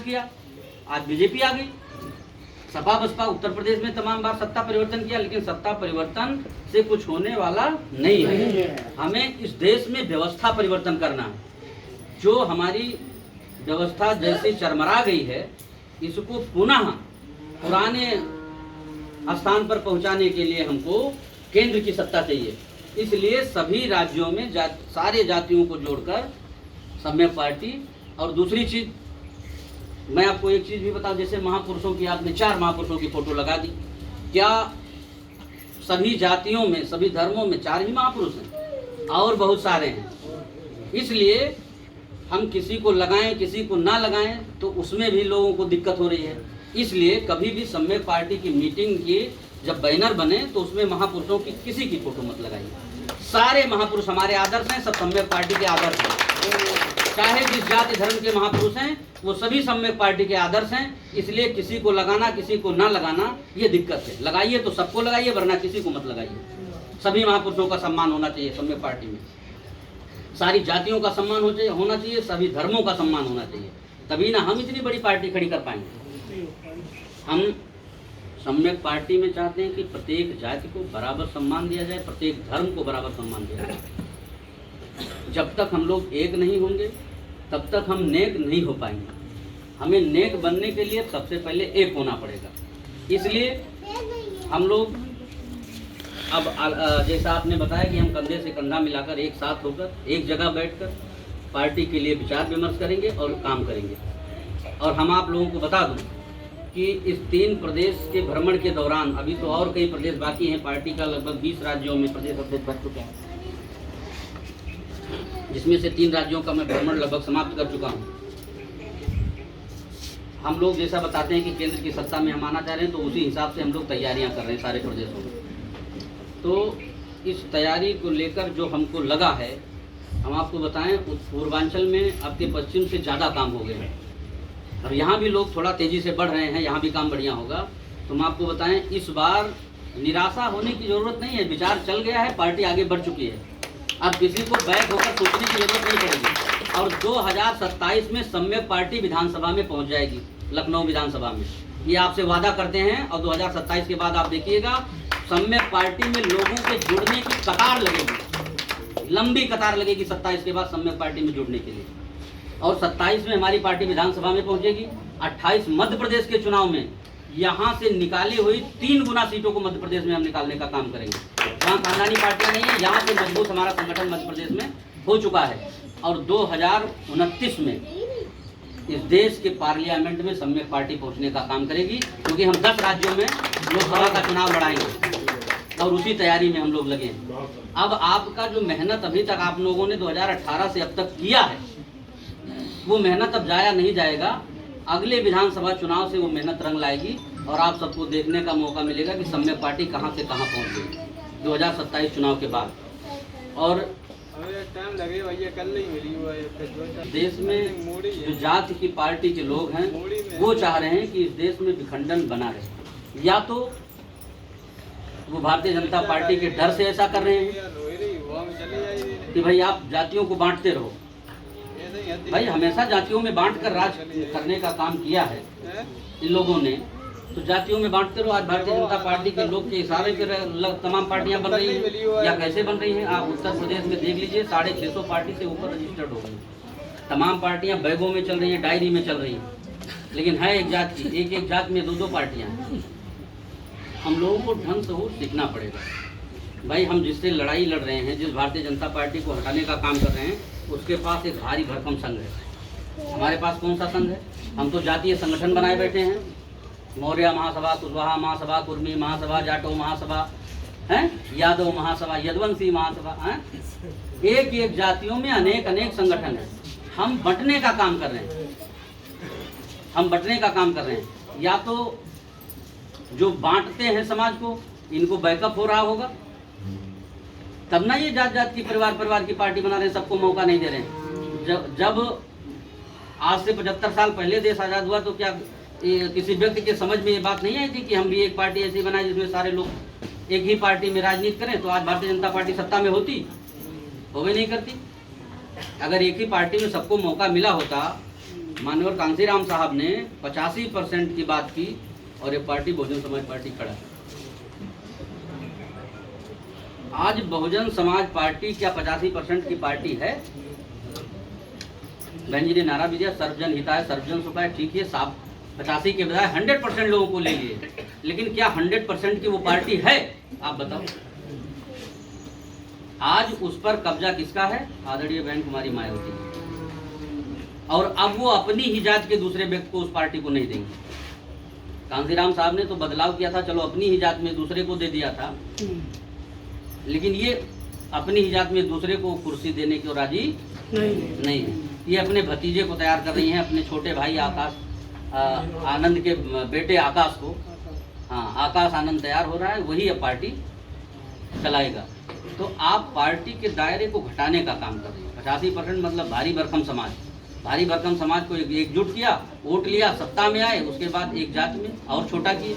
किया, आज बीजेपी आ गई। सपा बसपा उत्तर प्रदेश में तमाम बार सत्ता परिवर्तन किया, लेकिन सत्ता परिवर्तन से कुछ होने वाला नहीं है। हमें इस देश में व्यवस्था परिवर्तन करना है। जो हमारी व्यवस्था जैसे चरमरा गई है, इसको पुनः पुराने स्थान पर पहुंचाने के लिए हमको केंद्र की सत्ता चाहिए। इसलिए सभी राज्यों में सारे जातियों को जोड़कर सम्यक पार्टी, और दूसरी चीज मैं आपको एक चीज भी बताऊं, जैसे महापुरुषों की आपने 4 महापुरुषों की फोटो लगा दी, क्या सभी जातियों में सभी धर्मों में 4 ही महापुरुष हैं? और बहुत सारे हैं। इसलिए हम किसी को लगाएं किसी को ना लगाएं तो उसमें भी लोगों को दिक्कत हो रही है। इसलिए कभी भी सम्यक पार्टी की मीटिंग की जब बैनर बने तो उसमें महापुरुषों की किसी की फोटो मत लगाइए। सारे महापुरुष हमारे आदर्श हैं, सब सम्यक पार्टी के आदर्श हैं। चाहे जिस जाति धर्म के महापुरुष हैं वो सभी सम्यक पार्टी के आदर्श हैं। इसलिए किसी को लगाना किसी को ना लगाना ये दिक्कत है। लगाइए तो सबको लगाइए, वरना किसी को मत लगाइए। सभी महापुरुषों का सम्मान होना चाहिए सम्यक पार्टी में, सारी जातियों का सम्मान होना चाहिए, सभी धर्मों का सम्मान होना चाहिए। तभी ना हम इतनी बड़ी पार्टी खड़ी कर पाएंगे। हम सम्यक पार्टी में चाहते हैं कि प्रत्येक जाति को बराबर सम्मान दिया जाए, प्रत्येक धर्म को बराबर सम्मान दिया जाए। जब तक हम लोग एक नहीं होंगे तब तक हम नेक नहीं हो पाएंगे। हमें नेक बनने के लिए सबसे पहले एक होना पड़ेगा। इसलिए हम लोग अब जैसा आपने बताया कि हम कंधे से कंधा मिलाकर एक साथ होकर एक जगह बैठकर पार्टी के लिए विचार विमर्श करेंगे और काम करेंगे। और हम आप लोगों को बता दूं कि इस 3 प्रदेश के भ्रमण के दौरान, अभी तो और कई प्रदेश बाकी हैं, पार्टी का लगभग 20 राज्यों में प्रदेश अध्यक्ष बन चुके हैं, जिसमें से 3 राज्यों का मैं भ्रमण लगभग समाप्त कर चुका हूं। हम लोग जैसा बताते हैं कि केंद्र की सत्ता में हम आना चाह रहे हैं, तो उसी हिसाब से हम लोग तैयारियां कर रहे हैं सारे प्रदेशों में। तो इस तैयारी को लेकर जो हमको लगा है, हम आपको बताएं, पूर्वांचल में आपके पश्चिम से ज़्यादा काम हो गए हैं और यहाँ भी लोग थोड़ा तेज़ी से बढ़ रहे हैं, यहाँ भी काम बढ़िया होगा। तो हम आपको बताएं, इस बार निराशा होने की ज़रूरत नहीं है। विचार चल गया है, पार्टी आगे बढ़ चुकी है। अब किसी को बैक होकर सोचने की जरूरत नहीं पड़ेगी। और 2027 में सम्यक पार्टी विधानसभा में पहुंच जाएगी, लखनऊ विधानसभा में। ये आपसे वादा करते हैं। और 2027 के बाद आप देखिएगा सम्यक पार्टी में लोगों के जुड़ने की कतार लगेगी, लंबी कतार लगेगी 27 के बाद सम्यक पार्टी में जुड़ने के लिए। और 27 में हमारी पार्टी विधानसभा में पहुंचेगी। 28 मध्य प्रदेश के चुनाव में यहाँ से निकाली हुई 3 गुना सीटों को मध्य प्रदेश में हम निकालने का काम करेंगे। यहाँ खानदानी पार्टियां नहीं है, यहाँ से मजबूत हमारा संगठन मध्य प्रदेश में हो चुका है। और 2029 में इस देश के पार्लियामेंट में सम्यक पार्टी पहुंचने का काम करेगी, क्योंकि हम 10 राज्यों में लोकसभा का चुनाव लड़ाएंगे और उसी तैयारी में हम लोग लगे हैं। अब आपका जो मेहनत अभी तक आप लोगों ने 2018 से अब तक किया है, वो मेहनत अब जाया नहीं जाएगा। अगले विधानसभा चुनाव से वो मेहनत रंग लाएगी और आप सबको देखने का मौका मिलेगा कि सम्यक पार्टी कहां से कहां पहुंच गई 2027 चुनाव के बाद। और टाइम लगे भैया, कल नहीं मिली हुआ है। देश में जो जाति की पार्टी के लोग हैं वो चाह रहे हैं कि इस देश में विखंडन बना रहे। या तो वो भारतीय जनता पार्टी के डर से ऐसा कर रहे हैं कि भाई आप जातियों को बांटते रहो। भाई हमेशा जातियों में बांटकर राज करने का काम किया है इन लोगों ने, तो जातियों में बांटते रहो। आज भारतीय जनता पार्टी के लोग के इशारे पर तमाम पार्टियां बन रही हैं, या कैसे बन रही हैं आप उत्तर प्रदेश में देख लीजिए। 650 पार्टी से ऊपर रजिस्टर्ड हो गई। तमाम पार्टियां बैगों में चल रही हैं, डायरी में चल रही हैं, लेकिन है एक जात की, एक जात में 2-2 पार्टियां हैं। हम लोगों को ढंग से वो सीखना पड़ेगा। भाई हम जिससे लड़ाई लड़ रहे हैं, जिस भारतीय जनता पार्टी को हटाने का काम कर रहे हैं, उसके पास एक भारी भरकम संघ है। हमारे पास कौन सा संघ है? हम तो जातीय संगठन बनाए बैठे हैं। मौर्य महासभा, कुशवाहा महासभा, कुर्मी महासभा, जाटो महासभा, हैं यादव महासभा, यदुवंशी महासभा, हैं एक जातियों में अनेक संगठन है। हम बंटने का काम कर रहे हैं, हम बंटने का काम कर रहे हैं। या तो जो बांटते हैं समाज को, इनको बैकअप हो रहा होगा, तब ना ये जात की परिवार की पार्टी बना रहे हैं, सबको मौका नहीं दे रहे हैं। जब आज से 75 साल पहले देश आज़ाद हुआ तो क्या किसी व्यक्ति के समझ में ये बात नहीं आई थी कि हम भी एक पार्टी ऐसी बनाए जिसमें सारे लोग एक ही पार्टी में राजनीति करें? तो आज भारतीय जनता पार्टी सत्ता में होती? हो भी नहीं करती। अगर एक ही पार्टी में सबको मौका मिला होता, माननीय कांसीराम साहब ने 85% की बात की और ये पार्टी बहुजन समाज पार्टी खड़ा है। आज बहुजन समाज पार्टी क्या 85% की पार्टी है? बहन जी ने नारा भी दिया, सर्वजन हिताय सर्वजन सुखाय। ठीक है साहब, 85 के बजाय 100% लोगों को ले लिए, लेकिन क्या 100% की वो पार्टी है? आप बताओ। आज उस पर कब्जा किसका है? आदरणीय बहन कुमारी मायावती। और अब वो अपनी ही जात के दूसरे व्यक्ति को उस पार्टी को नहीं देंगे। कांसीराम साहब ने तो बदलाव किया था, चलो अपनी ही जात में दूसरे को दे दिया था, लेकिन ये अपनी ही जात में दूसरे को कुर्सी देने को राजी नहीं है। ये अपने भतीजे को तैयार कर रही हैं, अपने छोटे भाई आकाश आनंद के बेटे आकाश को, हाँ आकाश आनंद तैयार हो रहा है, वही अब पार्टी चलाएगा। तो आप पार्टी के दायरे को घटाने का काम कर रहे हैं। 85% मतलब भारी भरकम समाज, भारी भरकम समाज को एकजुट किया, वोट लिया, सत्ता में आए, उसके बाद एक जात में और छोटा किए।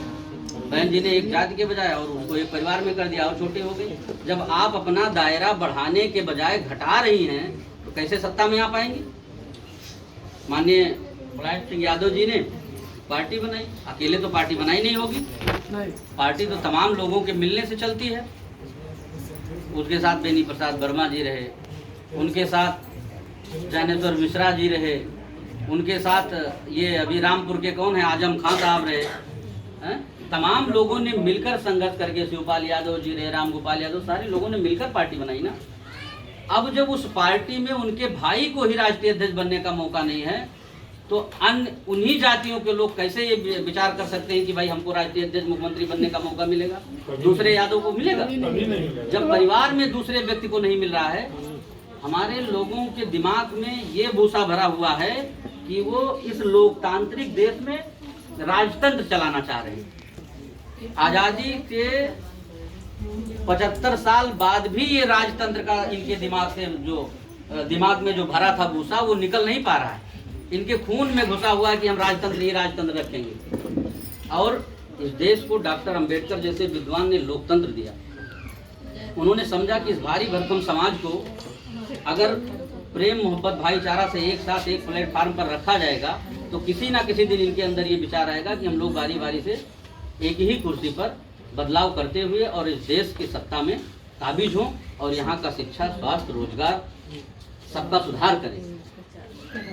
बहन जी ने एक जाति के बजाय और उसको एक परिवार में कर दिया और छोटे हो गए। जब आप अपना दायरा बढ़ाने के बजाय घटा रही हैं तो कैसे सत्ता में आ पाएंगी? माननीय मुलायम सिंह यादव जी ने पार्टी बनाई, अकेले तो पार्टी बनाई नहीं होगी, पार्टी तो तमाम लोगों के मिलने से चलती है। उसके साथ बेनी प्रसाद वर्मा जी रहे, उनके साथ ज्ञानेश्वर मिश्रा जी रहे, उनके साथ ये अभी रामपुर के कौन है आजम खां साहब रहे हैं? तमाम लोगों ने मिलकर संघर्ष करके, शिवपाल यादव जी रहे, राम गोपाल यादव, सारे लोगों ने मिलकर पार्टी बनाई ना। अब जब उस पार्टी में उनके भाई को ही राष्ट्रीय अध्यक्ष बनने का मौका नहीं है, तो अन्य उन्हीं जातियों के लोग कैसे ये विचार कर सकते हैं कि भाई हमको राष्ट्रीय अध्यक्ष मुख्यमंत्री बनने का मौका मिलेगा? दूसरे यादव को मिलेगा? जब परिवार में दूसरे व्यक्ति को नहीं मिल रहा है, हमारे लोगों के दिमाग में ये भूसा भरा हुआ है कि वो इस लोकतांत्रिक देश में राजतंत्र चलाना चाह रहे हैं। आजादी के 75 साल बाद भी ये राजतंत्र का इनके दिमाग से दिमाग में जो भरा था भूसा, वो निकल नहीं पा रहा है। इनके खून में घुसा हुआ है कि हम राजतंत्र रखेंगे। और इस देश को डॉक्टर अंबेडकर जैसे विद्वान ने लोकतंत्र दिया। उन्होंने समझा कि इस भारी भरकम समाज को अगर प्रेम मोहब्बत भाईचारा से एक साथ एक प्लेटफार्म पर रखा जाएगा, तो किसी ना किसी दिन इनके अंदर ये विचार आएगा कि हम लोग बारी बारी से एक ही कुर्सी पर बदलाव करते हुए और इस देश की सत्ता में काबिज हों और यहाँ का शिक्षा, स्वास्थ्य, रोजगार सबका सुधार करें।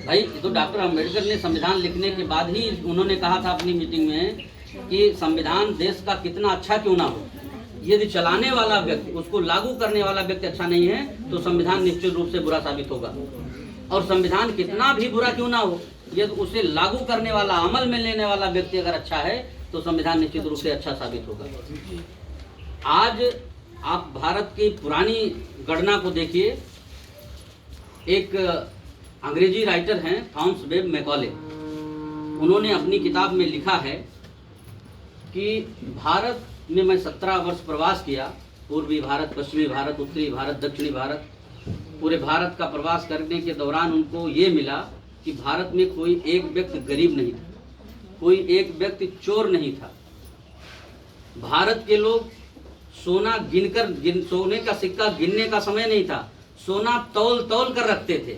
भाई तो डॉक्टर अंबेडकर ने संविधान लिखने के बाद ही उन्होंने कहा था अपनी मीटिंग में कि संविधान देश का कितना अच्छा क्यों ना हो, यदि चलाने वाला व्यक्ति, उसको लागू करने वाला व्यक्ति अच्छा नहीं है तो संविधान निश्चित रूप से बुरा साबित होगा। और संविधान कितना भी बुरा क्यों ना हो, यदि उसे लागू करने वाला, अमल में लेने वाला व्यक्ति अगर अच्छा है तो संविधान निश्चित रूप से अच्छा साबित होगा। आज आप भारत की पुरानी गणना को देखिए। एक अंग्रेजी राइटर हैं थॉमस वेब मैकॉले, उन्होंने अपनी किताब में लिखा है कि भारत में मैं 17 वर्ष प्रवास किया, पूर्वी भारत, पश्चिमी भारत, उत्तरी भारत, दक्षिणी भारत, पूरे भारत का प्रवास करने के दौरान उनको ये मिला कि भारत में कोई एक व्यक्ति गरीब नहीं था, कोई एक व्यक्ति चोर नहीं था। भारत के लोग सोना सोने का सिक्का गिनने का समय नहीं था, सोना तौल तौल कर रखते थे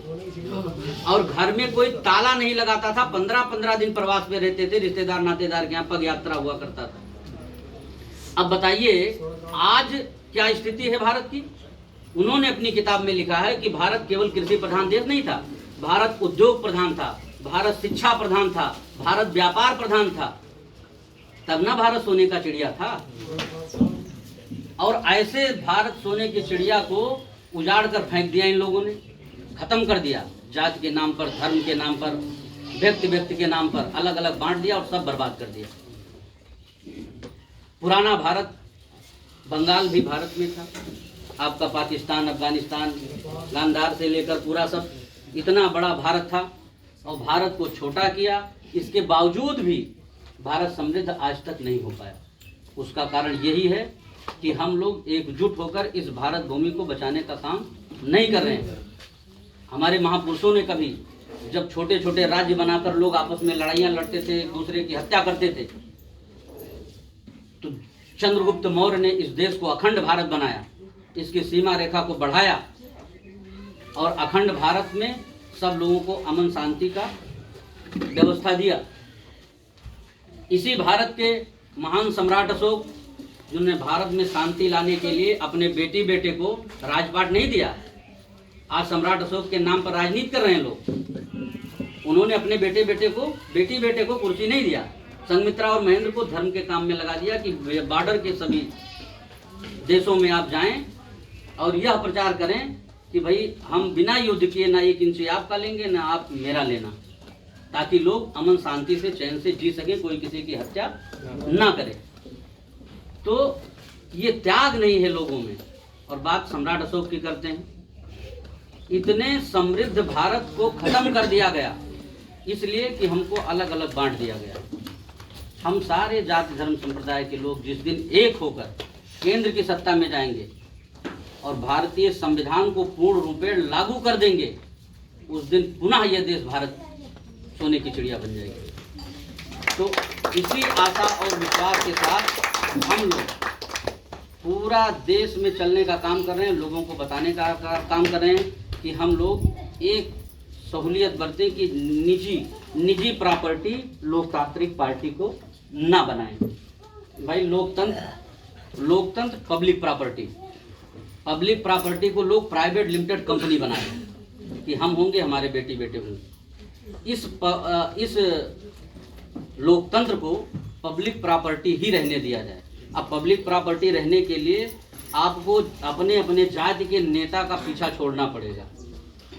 और घर में कोई ताला नहीं लगाता था। 15-15 दिन प्रवास में रहते थे, रिश्तेदार नातेदार के यहाँ पग यात्रा हुआ करता था। अब बताइए आज क्या स्थिति है भारत की? उन्होंने अपनी किताब में लिखा है कि भारत केवल कृषि प्रधान देश नहीं था, भारत उद्योग प्रधान था, भारत शिक्षा प्रधान था, भारत व्यापार प्रधान था, तब ना भारत सोने का चिड़िया था। और ऐसे भारत सोने की चिड़िया को उजाड़ कर फेंक दिया इन लोगों ने, खत्म कर दिया। जात के नाम पर, धर्म के नाम पर, व्यक्ति के नाम पर अलग अलग बांट दिया और सब बर्बाद कर दिया। पुराना भारत, बंगाल भी भारत में था, आपका पाकिस्तान, अफगानिस्तान, गांधार से लेकर पूरा सब इतना बड़ा भारत था और भारत को छोटा किया। इसके बावजूद भी भारत समृद्ध आज तक नहीं हो पाया। उसका कारण यही है कि हम लोग एकजुट होकर इस भारत भूमि को बचाने का काम नहीं कर रहे हैं। हमारे महापुरुषों ने कभी जब छोटे छोटे राज्य बनाकर लोग आपस में लड़ाइयाँ लड़ते थे, एक दूसरे की हत्या करते थे, तो चंद्रगुप्त मौर्य ने इस देश को अखंड भारत बनाया, इसकी सीमा रेखा को बढ़ाया और अखंड भारत में सब लोगों को अमन शांति का व्यवस्था दिया। इसी भारत के महान सम्राट अशोक, जिन्होंने भारत में शांति लाने के लिए अपने बेटे को राजपाट नहीं दिया। आज सम्राट अशोक के नाम पर राजनीति कर रहे हैं लोग। उन्होंने अपने बेटे को कुर्सी नहीं दिया। संघमित्रा और महेंद्र को धर्म के काम में लगा दिया कि बॉर्डर के सभी देशों में आप जाएं और यह प्रचार करें कि भाई हम बिना युद्ध किए ना 1 इंच आपका लेंगे ना आप मेरा लेना, ताकि लोग अमन शांति से चैन से जी सके, कोई किसी की हत्या ना करे। तो ये त्याग नहीं है लोगों में। और बात सम्राट अशोक की करते हैं। इतने समृद्ध भारत को खत्म कर दिया गया इसलिए कि हमको अलग अलग बांट दिया गया। हम सारे जाति धर्म संप्रदाय के लोग जिस दिन एक होकर केंद्र की सत्ता में जाएंगे और भारतीय संविधान को पूर्ण रूपेण लागू कर देंगे, उस दिन पुनः यह देश भारत सोने की चिड़िया बन जाएगी। तो इसी आशा और विश्वास के साथ हम लोग पूरा देश में चलने का काम कर रहे हैं, लोगों को बताने का काम कर रहे हैं कि हम लोग एक सहूलियत बरतें कि निजी प्रॉपर्टी लोकतांत्रिक पार्टी को ना बनाएं। भाई लोकतंत्र पब्लिक प्रॉपर्टी को लोग प्राइवेट लिमिटेड कंपनी बनाएं कि हम होंगे, हमारे बेटे होंगे। इस लोकतंत्र को पब्लिक प्रॉपर्टी ही रहने दिया जाए। अब पब्लिक प्रॉपर्टी रहने के लिए आपको अपने जाति के नेता का पीछा छोड़ना पड़ेगा,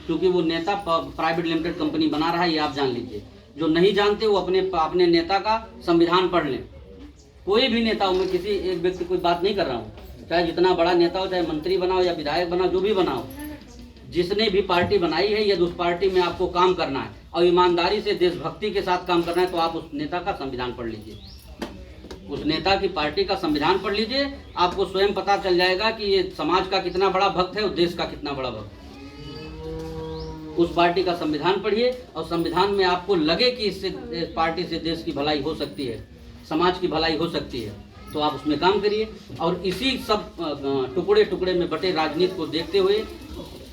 क्योंकि वो नेता प्राइवेट लिमिटेड कंपनी बना रहा है, ये आप जान लीजिए। जो नहीं जानते वो अपने नेता का संविधान पढ़ लें। कोई भी नेता हो, मैं किसी एक व्यक्ति कोई बात नहीं कर रहा हूँ, चाहे जितना बड़ा नेता हो, चाहे मंत्री बनाओ या विधायक बनाओ, जो भी बनाओ, जिसने भी पार्टी बनाई है यदि उस पार्टी में आपको काम करना है और ईमानदारी से देशभक्ति के साथ काम करना है तो आप उस नेता का संविधान पढ़ लीजिए, उस नेता की पार्टी का संविधान पढ़ लीजिए। आपको स्वयं पता चल जाएगा कि ये समाज का कितना बड़ा भक्त है और देश का कितना बड़ा भक्त है। उस पार्टी का संविधान पढ़िए और संविधान में आपको लगे कि इससे पार्टी से देश की भलाई हो सकती है, समाज की भलाई हो सकती है, तो आप उसमें काम करिए। और इसी सब टुकड़े में बटे राजनीति को देखते हुए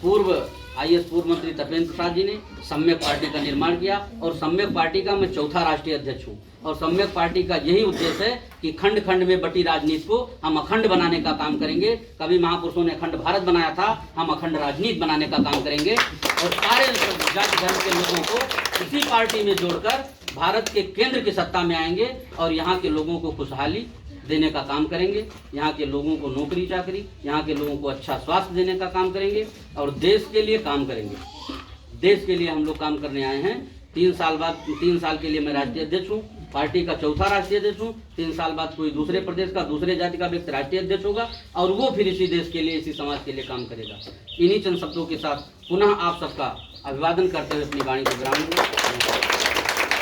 पूर्व IAS पूर्व मंत्री तपेंद्र प्रसाद जी ने सम्यक पार्टी का निर्माण किया और सम्यक पार्टी का मैं चौथा राष्ट्रीय अध्यक्ष हूँ। और सम्यक पार्टी का यही उद्देश्य है कि खंड खंड में बटी राजनीति को हम अखंड बनाने का काम करेंगे। कभी महापुरुषों ने अखंड भारत बनाया था, हम अखंड राजनीति बनाने का काम करेंगे और सारे जाति धर्म के लोगों को इसी पार्टी में जोड़कर भारत के केंद्र की सत्ता में आएंगे और यहाँ के लोगों को खुशहाली देने का काम करेंगे, यहाँ के लोगों को नौकरी चाकरी, यहाँ के लोगों को अच्छा स्वास्थ्य देने का काम करेंगे और देश के लिए काम करेंगे। देश के लिए हम लोग काम करने आए हैं। 3 साल के लिए मैं राष्ट्रीय अध्यक्ष हूँ, पार्टी का चौथा राष्ट्रीय अध्यक्ष हूँ। 3 साल बाद कोई दूसरे प्रदेश का दूसरे जाति का व्यक्ति राष्ट्रीय अध्यक्ष होगा और वो फिर इसी देश के लिए, इसी समाज के लिए काम करेगा। इन्हीं चंद शब्दों के साथ पुनः आप सबका अभिवादन करते हुए अपनी वाणी को विराम दूंगा।